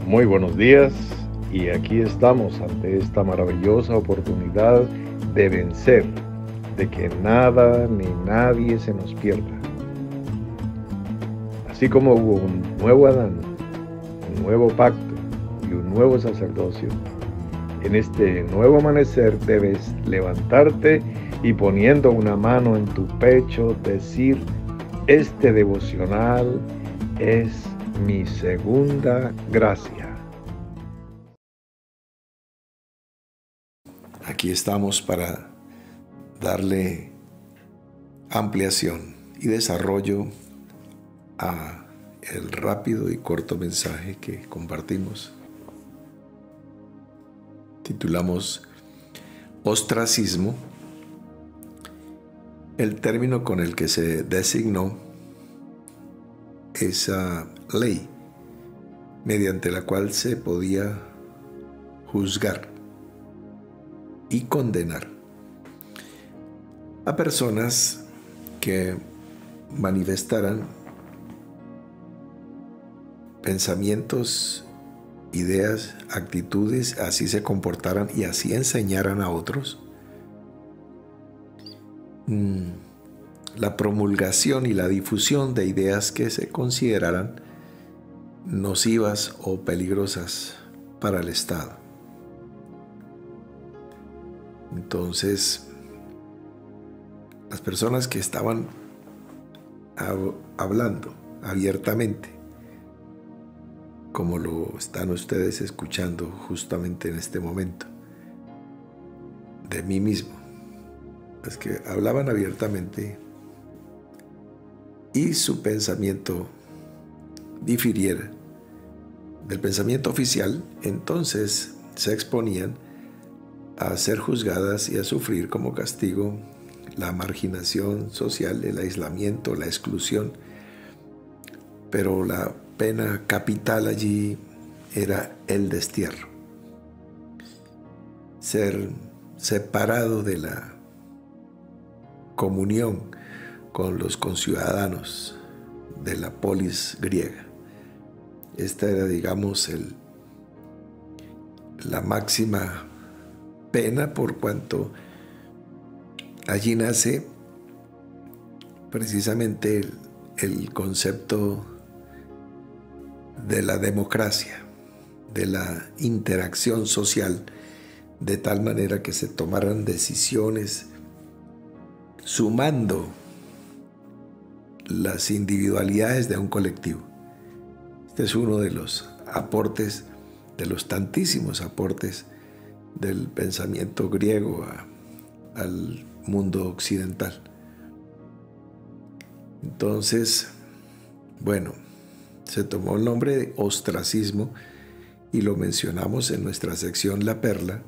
Muy buenos días y aquí estamos ante esta maravillosa oportunidad de vencer, de que nada ni nadie se nos pierda. Así como hubo un nuevo Adán, un nuevo pacto y un nuevo sacerdocio, en este nuevo amanecer debes levantarte y poniendo una mano en tu pecho decir, este devocional es mi segunda gracia. Aquí estamos para darle ampliación y desarrollo a el rápido y corto mensaje que compartimos. Titulamos Ostracismo, el término con el que se designó esa ley mediante la cual se podía juzgar y condenar a personas que manifestaran pensamientos, ideas, actitudes, así se comportaran y así enseñaran a otros. La promulgación y la difusión de ideas que se consideraran nocivas o peligrosas para el Estado. Entonces, las personas que estaban hablando abiertamente, como lo están ustedes escuchando justamente en este momento, de mí mismo, es que hablaban abiertamente y su pensamiento difiriera del pensamiento oficial, entonces se exponían a ser juzgadas y a sufrir como castigo la marginación social, el aislamiento, la exclusión. Pero la pena capital allí era el destierro. Ser separado de la comunión con los conciudadanos de la polis griega. Esta era, digamos, la máxima pena, por cuanto allí nace precisamente el concepto de la democracia, de la interacción social, de tal manera que se tomaran decisiones sumando las individualidades de un colectivo. Este es uno de los aportes, de los tantísimos aportes del pensamiento griego al mundo occidental. Entonces, bueno, se tomó el nombre de ostracismo y lo mencionamos en nuestra sección La Perla,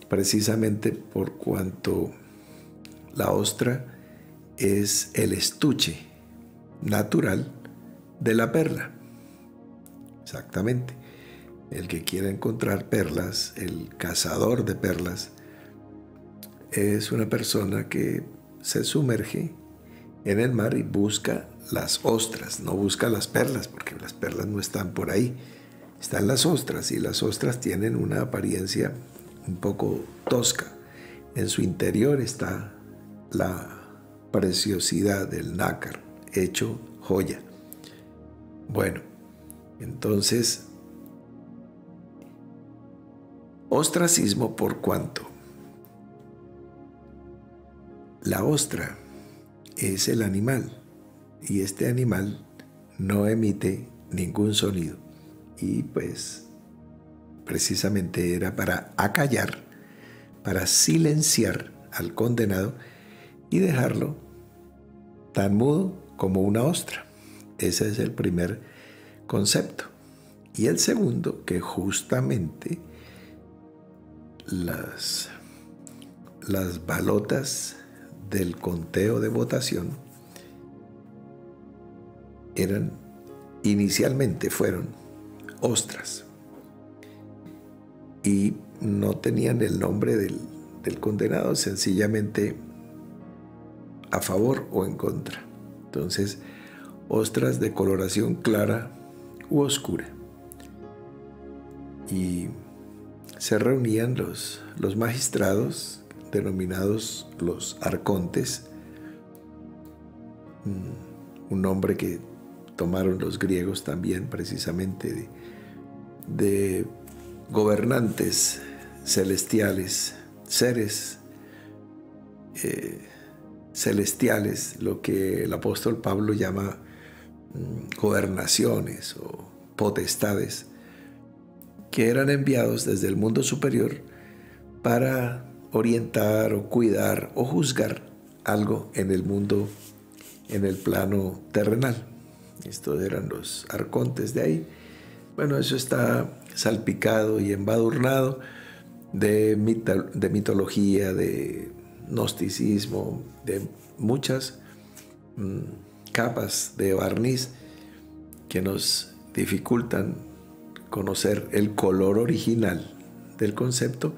precisamente por cuanto la ostra es el estuche natural de la perla. Exactamente. El que quiera encontrar perlas, el cazador de perlas, es una persona que se sumerge en el mar y busca las ostras, no busca las perlas, porque las perlas no están por ahí. Están las ostras y las ostras tienen una apariencia un poco tosca. En su interior está la preciosidad del nácar, hecho joya. Bueno, entonces, ostracismo por cuanto la ostra es el animal y este animal no emite ningún sonido y pues precisamente era para acallar, para silenciar al condenado y dejarlo tan mudo como una ostra. Ese es el primer concepto. Y el segundo, que justamente las balotas del conteo de votación inicialmente fueron ostras y no tenían el nombre del condenado, sencillamente a favor o en contra. Entonces, ostras de coloración clara u oscura. y se reunían los magistrados, denominados los arcontes, un nombre que tomaron los griegos también precisamente de gobernantes celestiales, seres celestiales, lo que el apóstol Pablo llama gobernaciones o potestades, que eran enviados desde el mundo superior para orientar o cuidar o juzgar algo en el mundo, en el plano terrenal. Estos eran los arcontes de ahí. Bueno, eso está salpicado y embadurnado de mitología, de gnosticismo, de muchas capas de barniz que nos dificultan conocer el color original del concepto,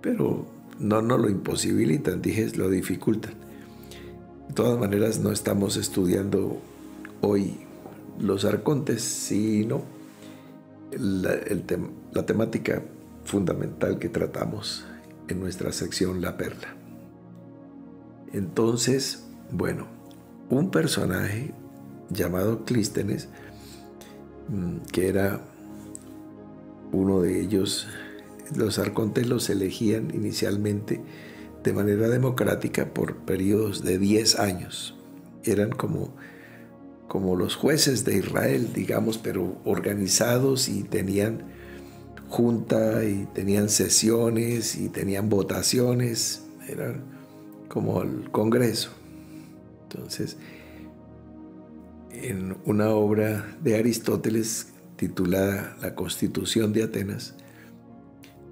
pero no lo imposibilitan, lo dificultan. De todas maneras, no estamos estudiando hoy los arcontes, sino la temática fundamental que tratamos en nuestra sección La Perla. Entonces, bueno, un personaje llamado Clístenes, que era uno de ellos, los arcontes los elegían inicialmente de manera democrática por periodos de 10 años. Eran como los jueces de Israel, digamos, pero organizados, y tenían junta y tenían sesiones y tenían votaciones. Eran como el Congreso. Entonces, en una obra de Aristóteles titulada La Constitución de Atenas,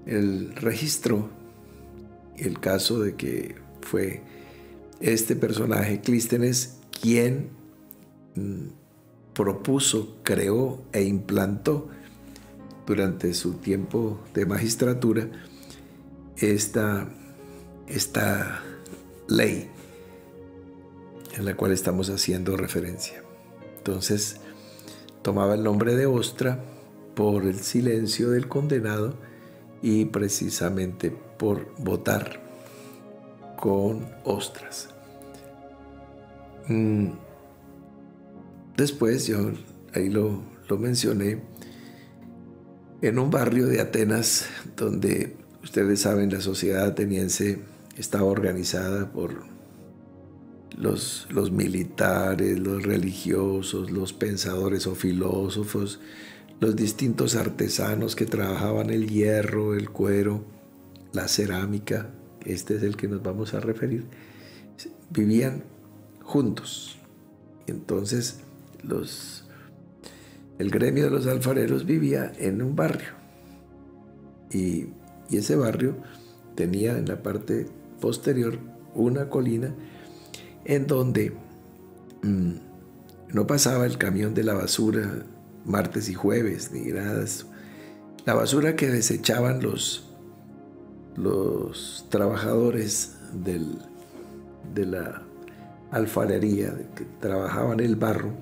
él registró el caso de que fue este personaje, Clístenes, quien propuso, creó e implantó durante su tiempo de magistratura esta ley en la cual estamos haciendo referencia. Entonces, tomaba el nombre de ostra por el silencio del condenado y precisamente por votar con ostras. Después, yo ahí lo mencioné, en un barrio de Atenas donde, ustedes saben, la sociedad ateniense estaba organizada por los militares, los religiosos, los pensadores o filósofos, los distintos artesanos que trabajaban el hierro, el cuero, la cerámica. Este es el que nos vamos a referir. Vivían juntos. Entonces, el gremio de los alfareros vivía en un barrio. Y ese barrio tenía en la parte posterior una colina en donde no pasaba el camión de la basura martes y jueves, ni nada de eso. La basura que desechaban los trabajadores de la alfarería, que trabajaban el barro,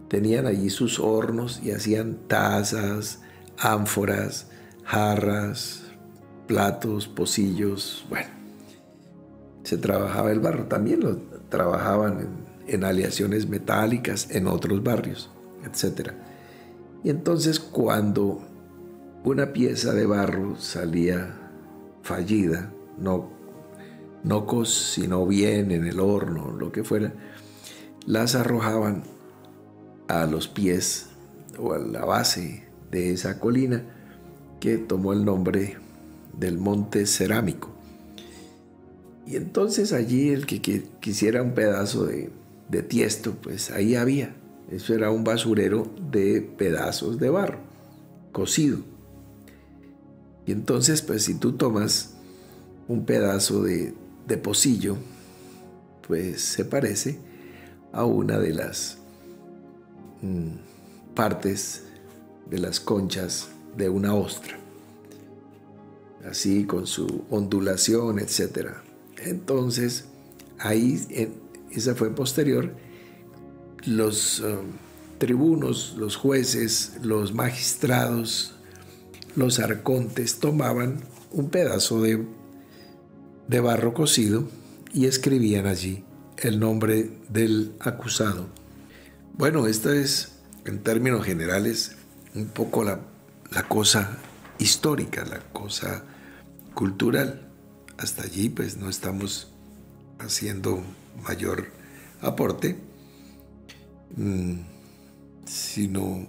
tenían allí sus hornos y hacían tazas, ánforas, jarras, platos, pocillos. Bueno, se trabajaba el barro. También lo trabajaban en aleaciones metálicas en otros barrios, etc. Y entonces, cuando una pieza de barro salía fallida, no cocinó bien en el horno, lo que fuera, las arrojaban a los pies o a la base de esa colina que tomó el nombre del Monte Cerámico. Y entonces allí el que quisiera un pedazo de tiesto, pues ahí había. Eso era un basurero de pedazos de barro cocido. Y entonces, pues si tú tomas un pedazo de pocillo, pues se parece a una de las partes de las conchas de una ostra, así con su ondulación, etc. Entonces, ahí, esa fue posterior, los tribunos, los jueces, los magistrados los arcontes tomaban un pedazo de barro cocido y escribían allí el nombre del acusado. Bueno, esta es, en términos generales, un poco la cosa histórica, la cosa cultural. Hasta allí pues no estamos haciendo mayor aporte, si no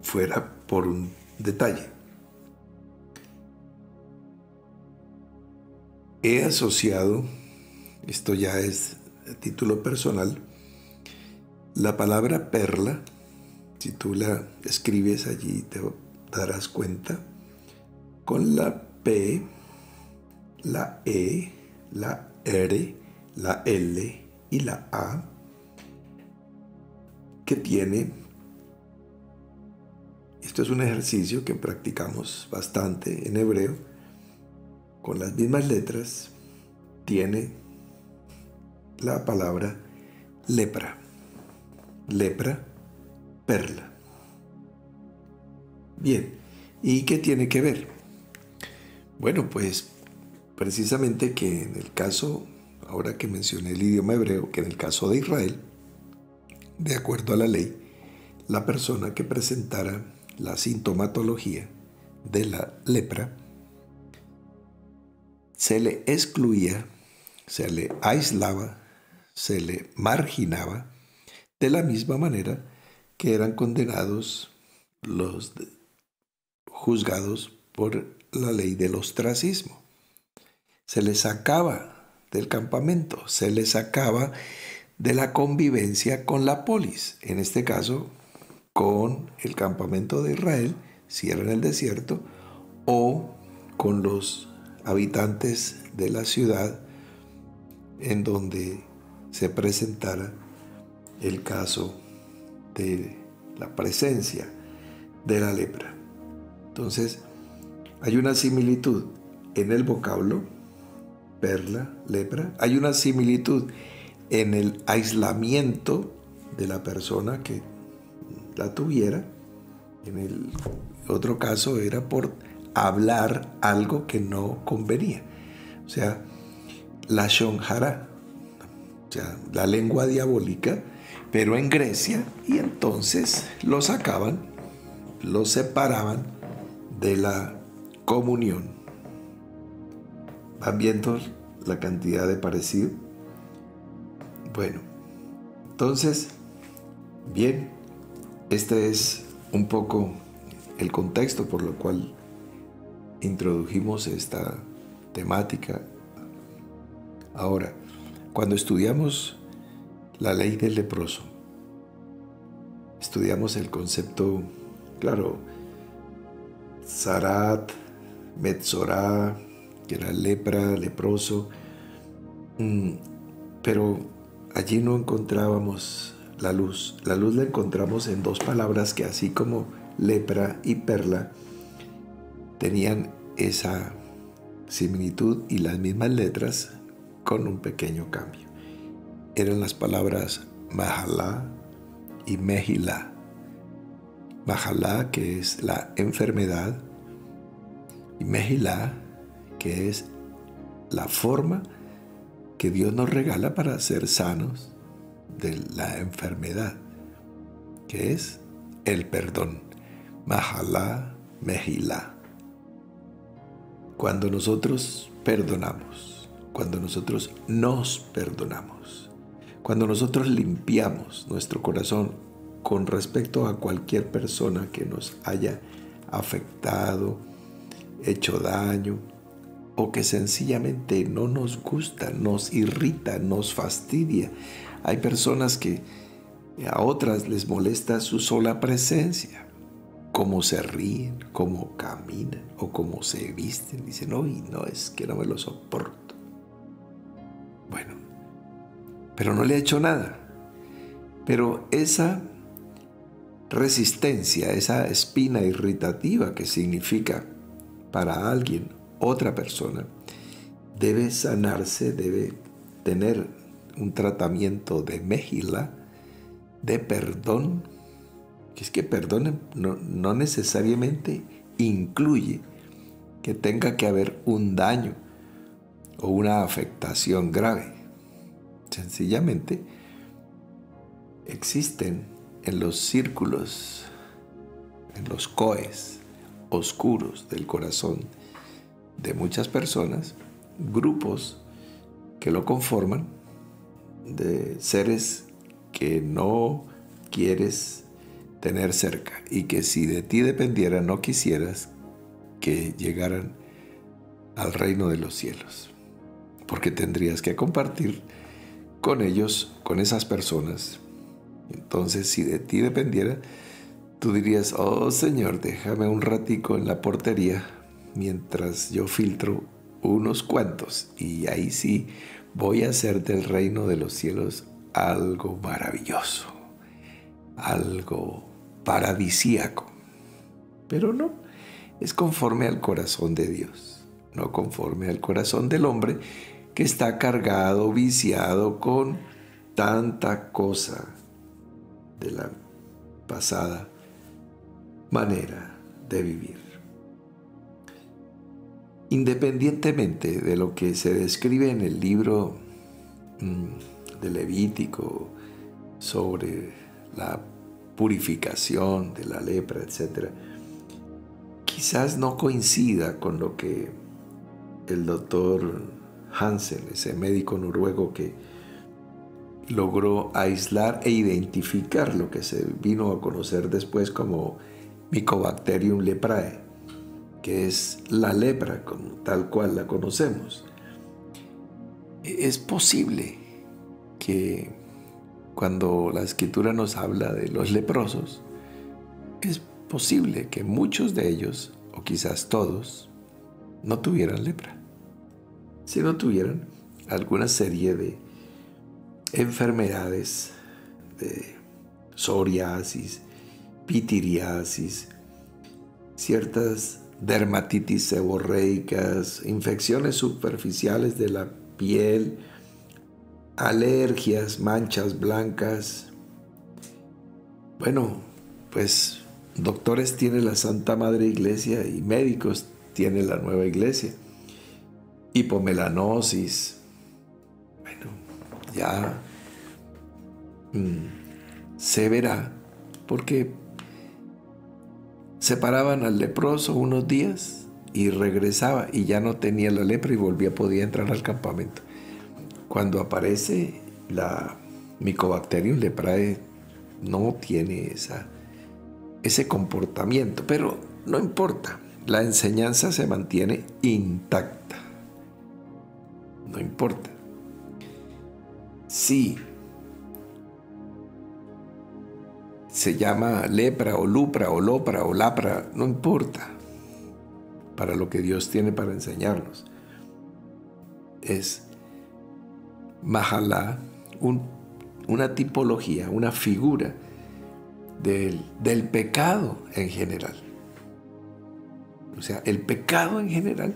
fuera por un detalle. He asociado, esto ya es a título personal, la palabra perla, si tú la escribes allí te darás cuenta, con la P, la E, la R, la L y la A, que tiene, esto es un ejercicio que practicamos bastante en hebreo, con las mismas letras, tiene la palabra lepra, lepra, perla. Bien, ¿y qué tiene que ver? Bueno, pues precisamente que en el caso, ahora que mencioné el idioma hebreo, que en el caso de Israel, de acuerdo a la ley, la persona que presentara la sintomatología de la lepra se le excluía, se le aislaba, se le marginaba, de la misma manera que eran condenados los juzgados por la ley del ostracismo. Se les sacaba del campamento, se les sacaba de la convivencia con la polis, en este caso con el campamento de Israel, si era en el desierto, o con los habitantes de la ciudad en donde se presentara el caso de la presencia de la lepra. Entonces, hay una similitud en el vocablo, perla, lepra, hay una similitud en el aislamiento de la persona que la tuviera. En el otro caso era por hablar algo que no convenía. O sea, lashon hara, o sea, la lengua diabólica, pero en Grecia, y entonces lo sacaban, lo separaban de la comunión. ¿Van viendo la cantidad de parecido? Bueno, entonces, bien, este es un poco el contexto por lo cual introdujimos esta temática. Ahora, cuando estudiamos la ley del leproso, estudiamos el concepto, claro, Zarat, Metzorá, que era lepra, leproso, pero allí no encontrábamos la luz. La luz la encontramos en dos palabras que, así como lepra y perla, tenían esa similitud y las mismas letras con un pequeño cambio. Eran las palabras Mahalá y Mejilá. Mahalá, que es la enfermedad, y Mejilá, que es la forma que Dios nos regala para ser sanos de la enfermedad, que es el perdón. Mahalá, Mejilá. Cuando nosotros perdonamos, cuando nosotros nos perdonamos, cuando nosotros limpiamos nuestro corazón con respecto a cualquier persona que nos haya afectado, hecho daño, o que sencillamente no nos gusta, nos irrita, nos fastidia. Hay personas que a otras les molesta su sola presencia, cómo se ríen, cómo caminan o cómo se visten. Dicen, uy, no, es que no me lo soporto. Bueno, pero no le ha hecho nada. Pero esa resistencia, esa espina irritativa que significa para alguien, otra persona, debe sanarse, debe tener un tratamiento de mejilá, de perdón. Que es que perdón no necesariamente incluye que tenga que haber un daño o una afectación grave. Sencillamente existen en los círculos, en los coes oscuros del corazón de muchas personas, grupos que lo conforman de seres que no quieres tener cerca y que si de ti dependiera no quisieras que llegaran al reino de los cielos, porque tendrías que compartir con ellos, con esas personas. Entonces, si de ti dependiera, tú dirías: oh Señor, déjame un ratico en la portería mientras yo filtro unos cuantos, y ahí sí voy a hacer del reino de los cielos algo maravilloso, algo paradisíaco. Pero no, es conforme al corazón de Dios, no conforme al corazón del hombre, que está cargado, viciado con tanta cosa de la pasada manera de vivir. Independientemente de lo que se describe en el libro de Levítico sobre la purificación de la lepra, etc., quizás no coincida con lo que el doctor Hansen, ese médico noruego que logró aislar e identificar lo que se vino a conocer después como Mycobacterium leprae, que es la lepra tal cual la conocemos. Es posible que cuando la Escritura nos habla de los leprosos, es posible que muchos de ellos, o quizás todos, no tuvieran lepra, sino tuvieran alguna serie de enfermedades, de psoriasis, pitiriasis, ciertas dermatitis seborreicas, infecciones superficiales de la piel, alergias, manchas blancas. Bueno, pues doctores tiene la Santa Madre Iglesia y médicos tiene la Nueva Iglesia. Hipomelanosis. Bueno, ya se verá, porque separaban al leproso unos días y regresaba y ya no tenía la lepra y podía entrar al campamento. Cuando aparece la Mycobacterium leprae, no tiene ese comportamiento, pero no importa, la enseñanza se mantiene intacta. No importa. Sí, se llama lepra o lupra o lopra o lapra, no importa, para lo que Dios tiene para enseñarnos. Es Mahalá, una tipología, una figura del pecado en general. O sea, el pecado en general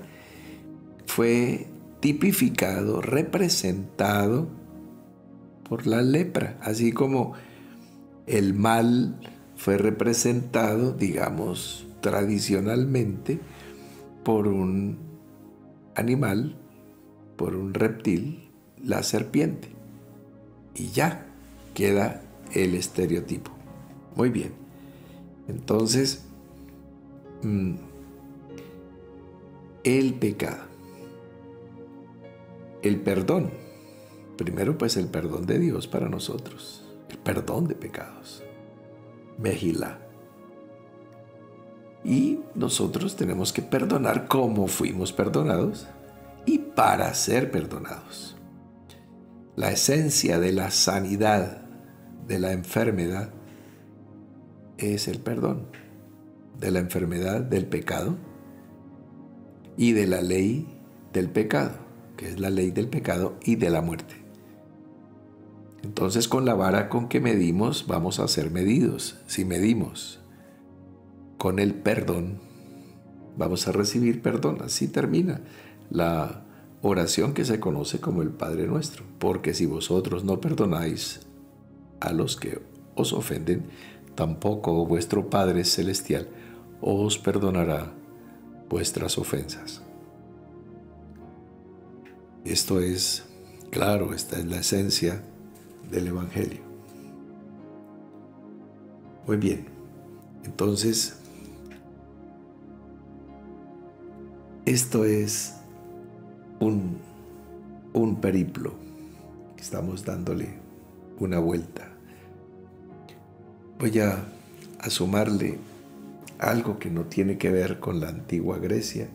fue tipificado, representado por la lepra, así como el mal fue representado, digamos, tradicionalmente por un animal, por un reptil, la serpiente. Y ya queda el estereotipo. Muy bien. Entonces, el pecado. El perdón. Primero, pues, el perdón de Dios para nosotros. El perdón de pecados. Mejilá. Y nosotros tenemos que perdonar como fuimos perdonados y para ser perdonados. La esencia de la sanidad de la enfermedad es el perdón. De la enfermedad del pecado y de la ley del pecado, que es la ley del pecado y de la muerte. Entonces, con la vara con que medimos, vamos a ser medidos. Si medimos con el perdón, vamos a recibir perdón. Así termina la oración que se conoce como el Padre Nuestro. Porque si vosotros no perdonáis a los que os ofenden, tampoco vuestro Padre Celestial o os perdonará vuestras ofensas. Esto es, claro, esta es la esencia del Evangelio. Muy bien, entonces, esto es un periplo. Estamos dándole una vuelta. Voy a sumarle algo que no tiene que ver con la antigua Grecia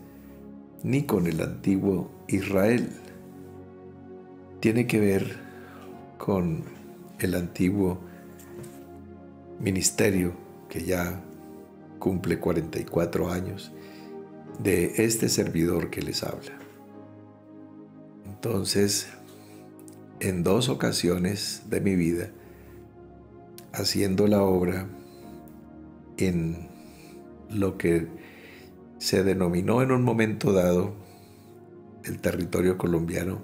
ni con el antiguo Israel. Tiene que ver con el antiguo ministerio que ya cumple 44 años de este servidor que les habla. Entonces, en 2 ocasiones de mi vida, haciendo la obra en lo que se denominó en un momento dado el territorio colombiano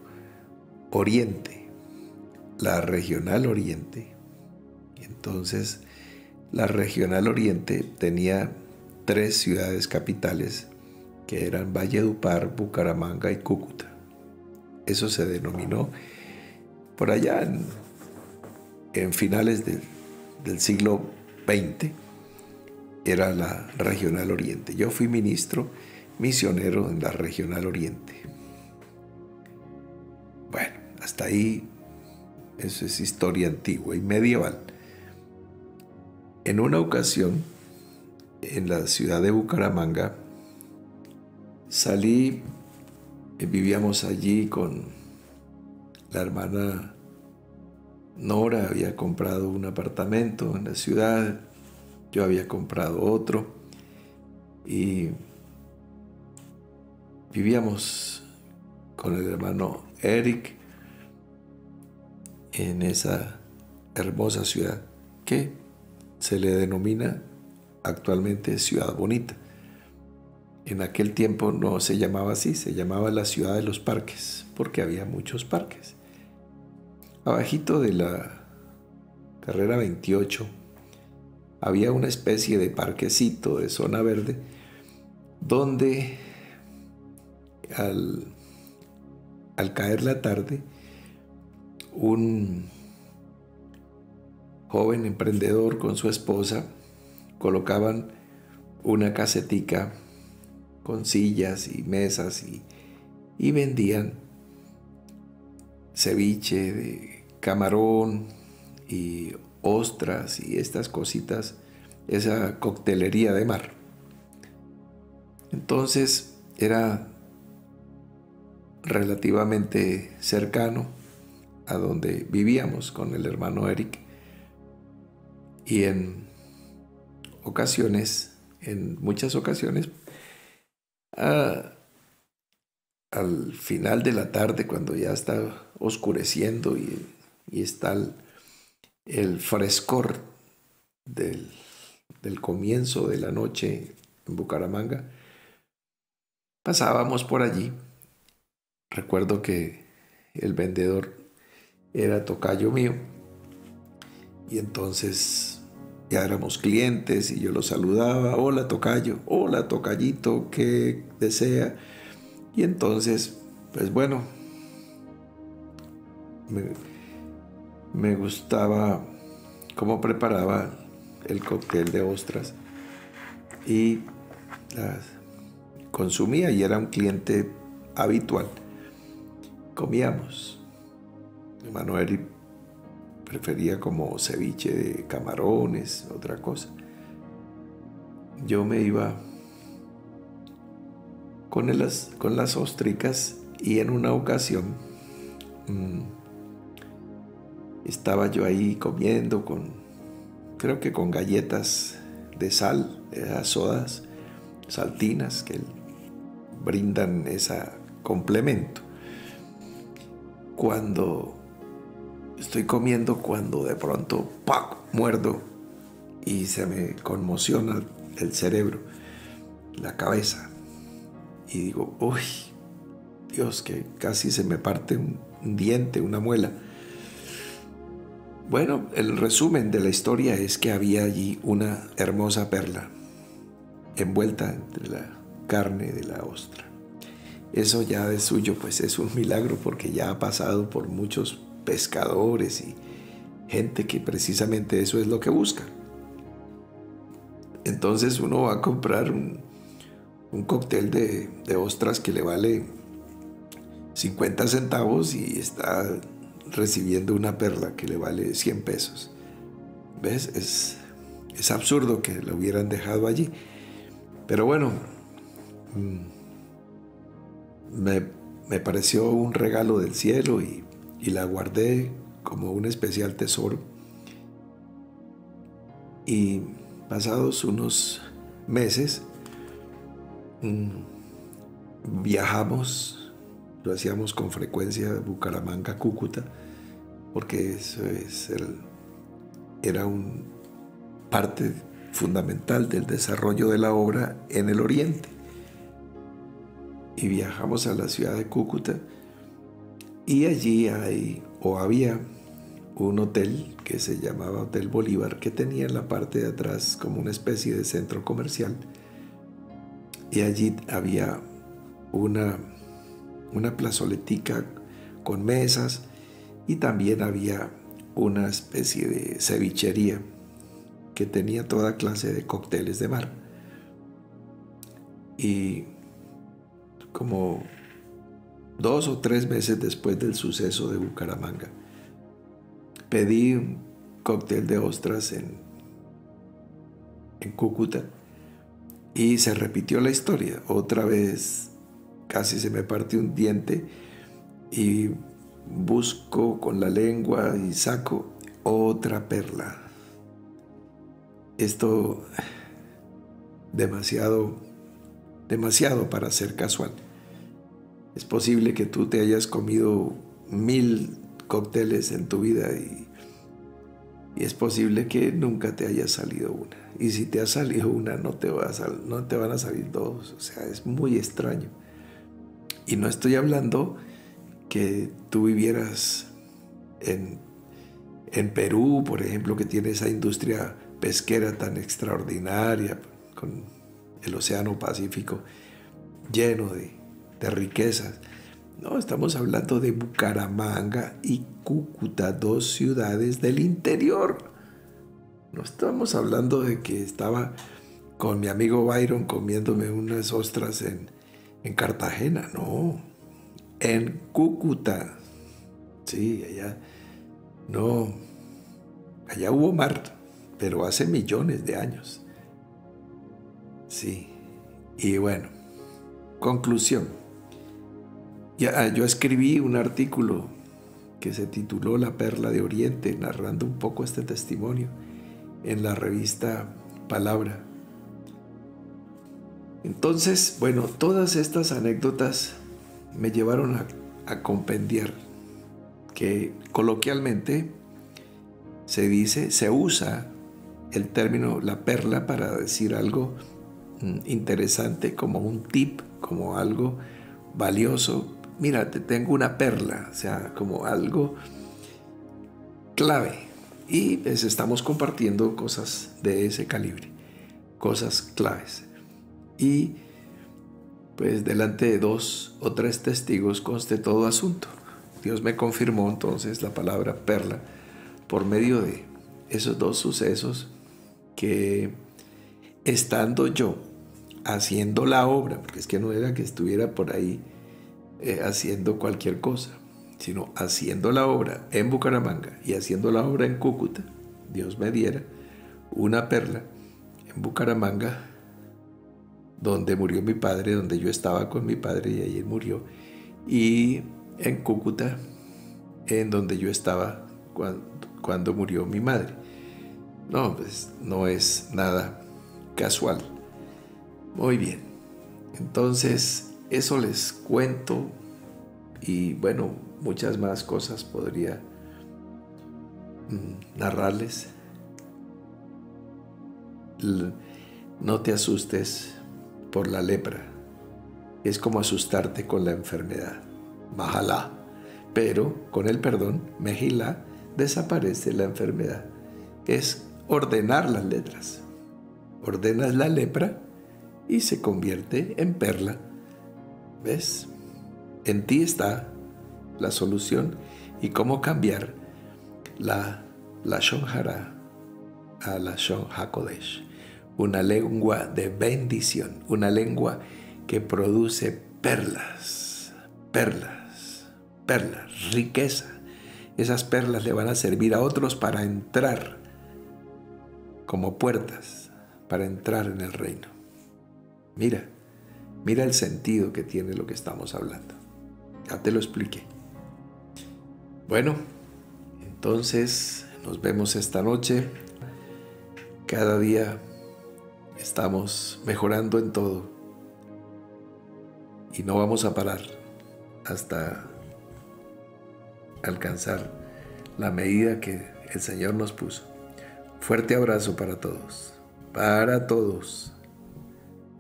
Oriente, la Regional Oriente. Entonces, la Regional Oriente tenía 3 ciudades capitales que eran Valledupar, Bucaramanga y Cúcuta. Eso se denominó por allá en finales del siglo XX, era la Regional Oriente. Yo fui ministro misionero en la Regional Oriente. Bueno, hasta ahí eso es historia antigua y medieval. En una ocasión, en la ciudad de Bucaramanga, salí, vivíamos allí con la hermana Nora, había comprado un apartamento en la ciudad, yo había comprado otro y vivíamos con el hermano Eric en esa hermosa ciudad que se le denomina actualmente Ciudad Bonita. En aquel tiempo no se llamaba así, se llamaba la Ciudad de los Parques, porque había muchos parques. Abajito de la carrera 28 había una especie de parquecito de zona verde donde al caer la tarde un joven emprendedor con su esposa colocaban una casetica con sillas y mesas y vendían ceviche de camarón y ostras y estas cositas, esa coctelería de mar. Entonces era relativamente cercano a donde vivíamos con el hermano Eric, y en muchas ocasiones, al final de la tarde, cuando ya está oscureciendo y está el frescor del comienzo de la noche en Bucaramanga, pasábamos por allí. Recuerdo que el vendedor era tocayo mío y entonces ya éramos clientes y yo lo saludaba: hola tocayo, hola tocayito, ¿qué desea? Y entonces, pues bueno, me gustaba cómo preparaba el cóctel de ostras y las consumía y era un cliente habitual. Comíamos. Hermano Eric prefería como ceviche de camarones, otra cosa. Yo me iba con las ostricas y en una ocasión estaba yo ahí comiendo creo que con galletas de sal, esas sodas saltinas que brindan ese complemento. Cuando estoy comiendo, cuando de pronto ¡pac!, muerdo y se me conmociona el cerebro, la cabeza, y digo: uy, Dios, que casi se me parte un diente, una muela. Bueno, el resumen de la historia es que había allí una hermosa perla envuelta entre la carne de la ostra. Eso ya de suyo pues es un milagro, porque ya ha pasado por muchos pescadores y gente que precisamente eso es lo que busca. Entonces uno va a comprar un cóctel de ostras que le vale 50 centavos y está recibiendo una perla que le vale 100 pesos. ¿Ves? Es absurdo que lo hubieran dejado allí. Pero bueno, me pareció un regalo del cielo y la guardé como un especial tesoro. Y pasados unos meses, viajamos, lo hacíamos con frecuencia, Bucaramanga, Cúcuta, porque eso era un parte fundamental del desarrollo de la obra en el oriente. Y viajamos a la ciudad de Cúcuta, y allí había un hotel que se llamaba Hotel Bolívar, que tenía en la parte de atrás como una especie de centro comercial, y allí había una plazoletica con mesas, y también había una especie de cevichería que tenía toda clase de cócteles de mar. Y como 2 o 3 meses después del suceso de Bucaramanga, pedí un cóctel de ostras en Cúcuta, y se repitió la historia. Otra vez casi se me parte un diente y busco con la lengua y saco otra perla. Esto demasiado para ser casual. Es posible que tú te hayas comido 1000 cócteles en tu vida y es posible que nunca te haya salido una. Y si te ha salido una, no te van a salir 2. O sea, es muy extraño. Y no estoy hablando que tú vivieras en Perú, por ejemplo, que tiene esa industria pesquera tan extraordinaria, con el Océano Pacífico lleno de riquezas. No, estamos hablando de Bucaramanga y Cúcuta, 2 ciudades del interior. No estamos hablando de que estaba con mi amigo Byron comiéndome unas ostras en Cartagena, no. En Cúcuta. Sí, allá. No. Allá hubo mar, pero hace millones de años. Sí. Y bueno, conclusión. Yo escribí un artículo que se tituló La Perla de Oriente, narrando un poco este testimonio en la revista Palabra. Entonces, bueno, todas estas anécdotas me llevaron a compendiar que coloquialmente se usa el término la perla para decir algo interesante, como un tip, como algo valioso. Mira, te tengo una perla, o sea, como algo clave. Y pues estamos compartiendo cosas de ese calibre, cosas claves. Y pues delante de 2 o 3 testigos conste todo asunto. Dios me confirmó entonces la palabra perla por medio de esos 2 sucesos, que estando yo haciendo la obra, porque es que no era que estuviera por ahí haciendo cualquier cosa, sino haciendo la obra en Bucaramanga y haciendo la obra en Cúcuta, Dios me diera una perla en Bucaramanga, donde murió mi padre, donde yo estaba con mi padre y ahí él murió, y en Cúcuta, en donde yo estaba cuando murió mi madre. No, pues no es nada casual. Muy bien, entonces eso les cuento, y bueno, muchas más cosas podría narrarles. No te asustes por la lepra, es como asustarte con la enfermedad, Mahalá, pero con el perdón, Mejilá, desaparece la enfermedad. Es ordenar las letras. Ordenas la lepra y se convierte en perla. ¿Ves? En ti está la solución y cómo cambiar la Lashon Hara a Lashon HaKodesh, una lengua de bendición, una lengua que produce perlas, perlas, perlas, riqueza. Esas perlas le van a servir a otros para entrar como puertas, para entrar en el reino. Mira el sentido que tiene lo que estamos hablando. Ya te lo expliqué. Bueno, entonces nos vemos esta noche. Cada día estamos mejorando en todo y no vamos a parar hasta alcanzar la medida que el Señor nos puso. Fuerte abrazo para todos. Para todos.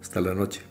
Hasta la noche.